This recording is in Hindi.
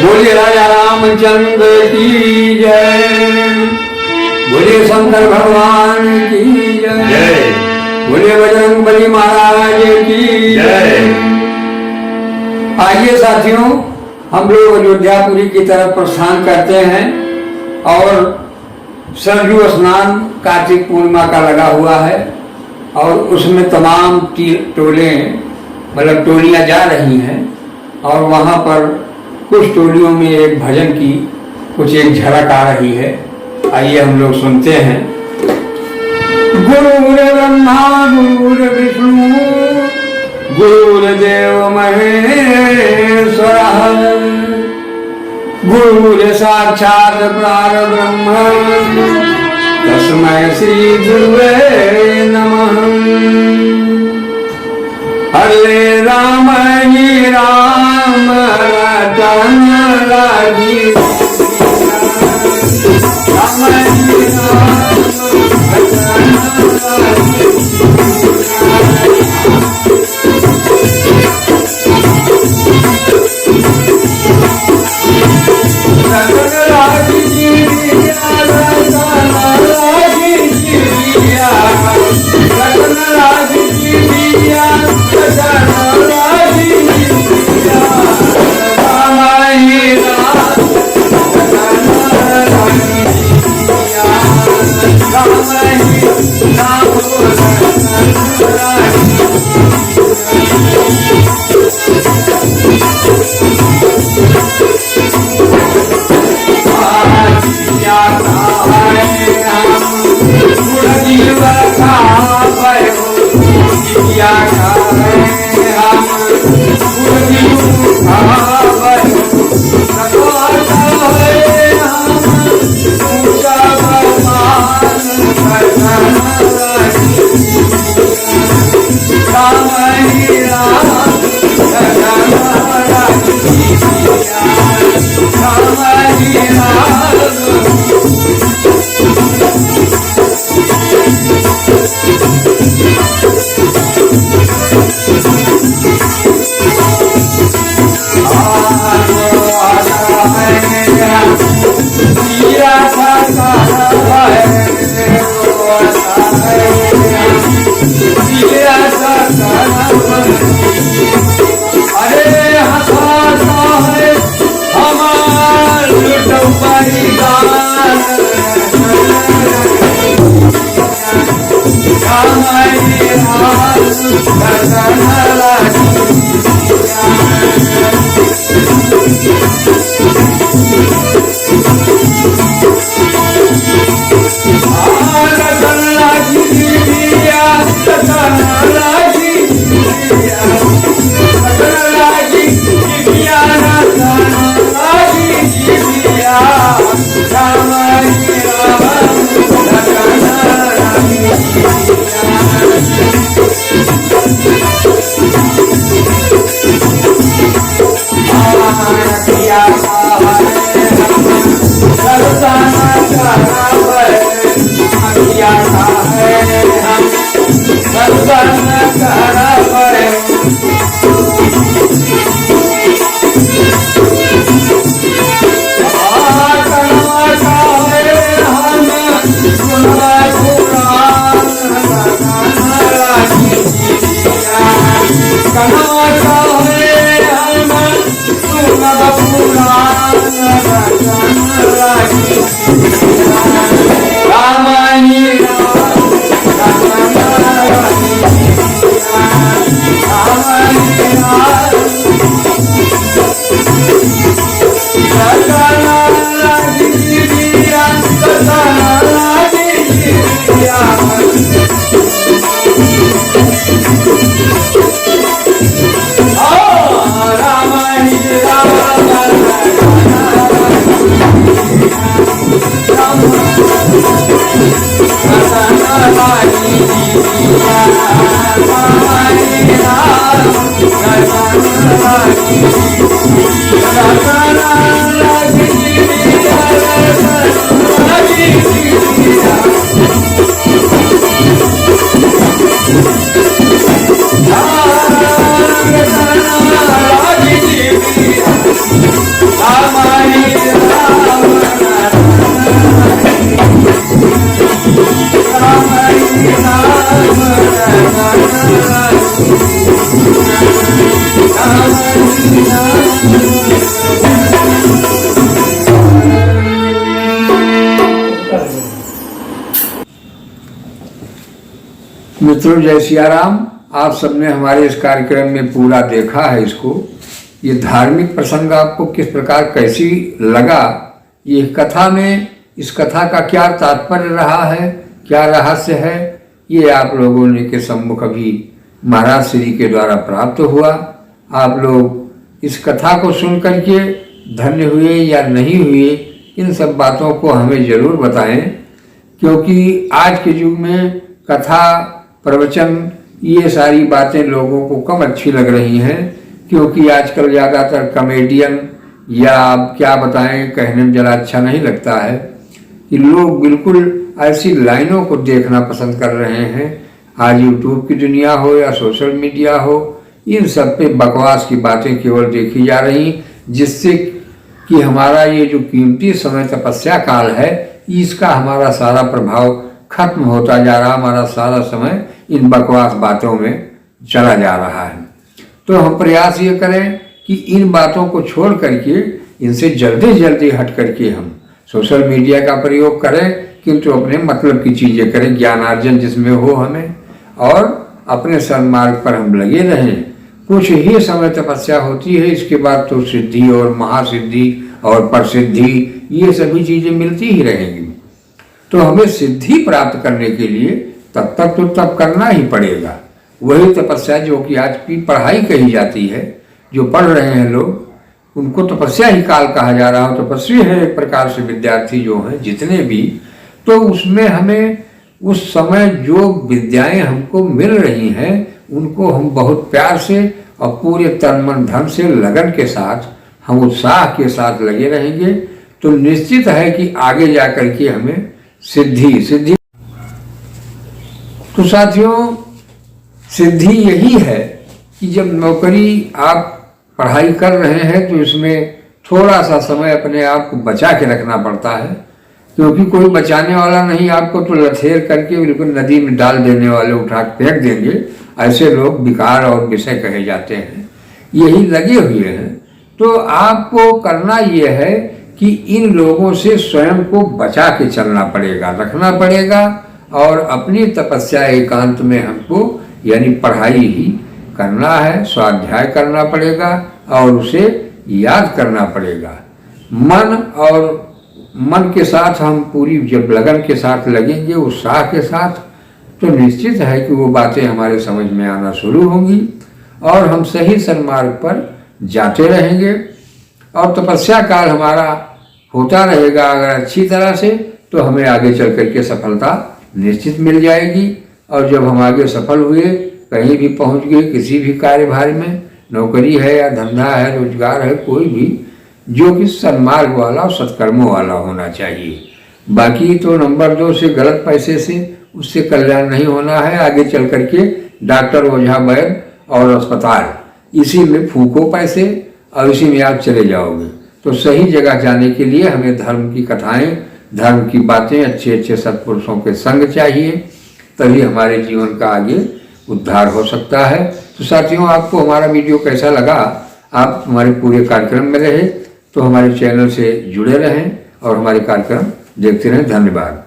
बोलिए राजा रामचंद्र की जय, बोलिए शंकर भगवान की जय, बोलिए बजरंगबली महाराज की जय। आइए साथियों, हम लोग अयोध्यापुरी की तरफ प्रस्थान करते हैं और सरयू स्नान कार्तिक पूर्णिमा का लगा हुआ है और उसमें तमाम टोले मतलब टोलियां जा रही हैं और वहाँ पर कुछ टोलियों में एक भजन की कुछ एक झलक आ रही है। आइए हम लोग सुनते हैं। गुरु ब्रह्मा गुरु विष्णु गुरुदेव महेश्वर, गुरु साक्षात परब्रह्म तस्मै श्री गुरुवे नमः। हरे राम जी राम रतन लागी, राम जी राम रतन लागी, रतन लागी जिया, रतन लागी जिया, रतन लागी जिया, रतन लागी जिया, राम जी राम रतन लागी जिया, राम जी राम रतन लागी मित्रों जय सिया राम। आप सबने हमारे इस कार्यक्रम में पूरा देखा है इसको। ये धार्मिक प्रसंग आपको किस प्रकार कैसी लगा, ये कथा में इस कथा का क्या तात्पर्य रहा है, क्या रहस्य है, ये आप लोगों ने के सम्मुख अभी महाराज श्री के द्वारा प्राप्त हुआ। आप लोग इस कथा को सुन करके धन्य हुए या नहीं हुए, इन सब बातों को हमें जरूर बताएं, क्योंकि आज के युग में कथा प्रवचन ये सारी बातें लोगों को कम अच्छी लग रही हैं, क्योंकि आजकल ज़्यादातर कॉमेडियन या आप क्या बताएं, कहने में ज़रा अच्छा नहीं लगता है कि लोग बिल्कुल ऐसी लाइनों को देखना पसंद कर रहे हैं। आज यूट्यूब की दुनिया हो या सोशल मीडिया हो, इन सब पे बकवास की बातें केवल देखी जा रही, जिससे कि हमारा ये जो कीमती समय तपस्या काल है, इसका हमारा सारा प्रभाव खत्म होता जा रहा, हमारा सारा समय इन बकवास बातों में चला जा रहा है। तो हम प्रयास ये करें कि इन बातों को छोड़ करके इनसे जल्दी जल्दी हट करके हम सोशल मीडिया का प्रयोग करें, किंतु अपने मतलब की चीज़ें करें, ज्ञानार्जन जिसमें हो हमें, और अपने सन्मार्ग पर हम लगे रहें। कुछ ही समय तपस्या होती है, इसके बाद तो सिद्धि और महासिद्धि और प्रसिद्धि ये सभी चीज़ें मिलती ही रहेंगी। तो हमें सिद्धि प्राप्त करने के लिए तब तक तो तप करना ही पड़ेगा। वही तपस्या जो कि आज की पढ़ाई कही जाती है, जो पढ़ रहे हैं लोग, उनको तपस्या ही काल कहा जा रहा हो। तपस्वी है एक प्रकार से विद्यार्थी जो हैं जितने भी, तो उसमें हमें उस समय जो विद्याएं हमको मिल रही हैं उनको हम बहुत प्यार से और पूरे तन मन धन से लगन के साथ हम उत्साह के साथ लगे रहेंगे, तो निश्चित है कि आगे जा कर के हमें सिद्धि तो साथियों, सिद्धि यही है कि जब नौकरी आप पढ़ाई कर रहे हैं तो इसमें थोड़ा सा समय अपने आप को बचा के रखना पड़ता है, क्योंकि कोई बचाने वाला नहीं। आपको तो लथेर करके बिल्कुल नदी में डाल देने वाले उठा फेंक देंगे, ऐसे लोग विकार और विषय कहे जाते हैं, यही लगे हुए हैं। तो आपको करना यह है कि इन लोगों से स्वयं को बचा के चलना पड़ेगा, रखना पड़ेगा, और अपनी तपस्या एकांत में हमको यानी पढ़ाई ही करना है, स्वाध्याय करना पड़ेगा और उसे याद करना पड़ेगा। मन के साथ हम पूरी जब लगन के साथ लगेंगे, उत्साह के साथ, तो निश्चित है कि वो बातें हमारे समझ में आना शुरू होंगी और हम सही सन्मार्ग पर जाते रहेंगे और तपस्या काल हमारा होता रहेगा। अगर अच्छी तरह से, तो हमें आगे चल करके सफलता निश्चित मिल जाएगी। और जब हम आगे सफल हुए, कहीं भी पहुंच गए, किसी भी कार्यभार में, नौकरी है या धंधा है, रोजगार है, कोई भी, जो कि सन्मार्ग वाला और सत्कर्मों वाला होना चाहिए। बाकी तो नंबर 2 से, गलत पैसे से, उससे कल्याण नहीं होना है। आगे चल करके डॉक्टर, ओझा, वैद्य और अस्पताल, इसी में फूको पैसे और इसी में आप चले जाओगे। तो सही जगह जाने के लिए हमें धर्म की कथाएं, धर्म की बातें, अच्छे अच्छे सत्पुरुषों के संग चाहिए, तभी हमारे जीवन का आगे उद्धार हो सकता है। तो साथियों, आपको हमारा वीडियो कैसा लगा? आप हमारे पूरे कार्यक्रम में रहे तो हमारे चैनल से जुड़े रहें और हमारे कार्यक्रम देखते रहें। धन्यवाद।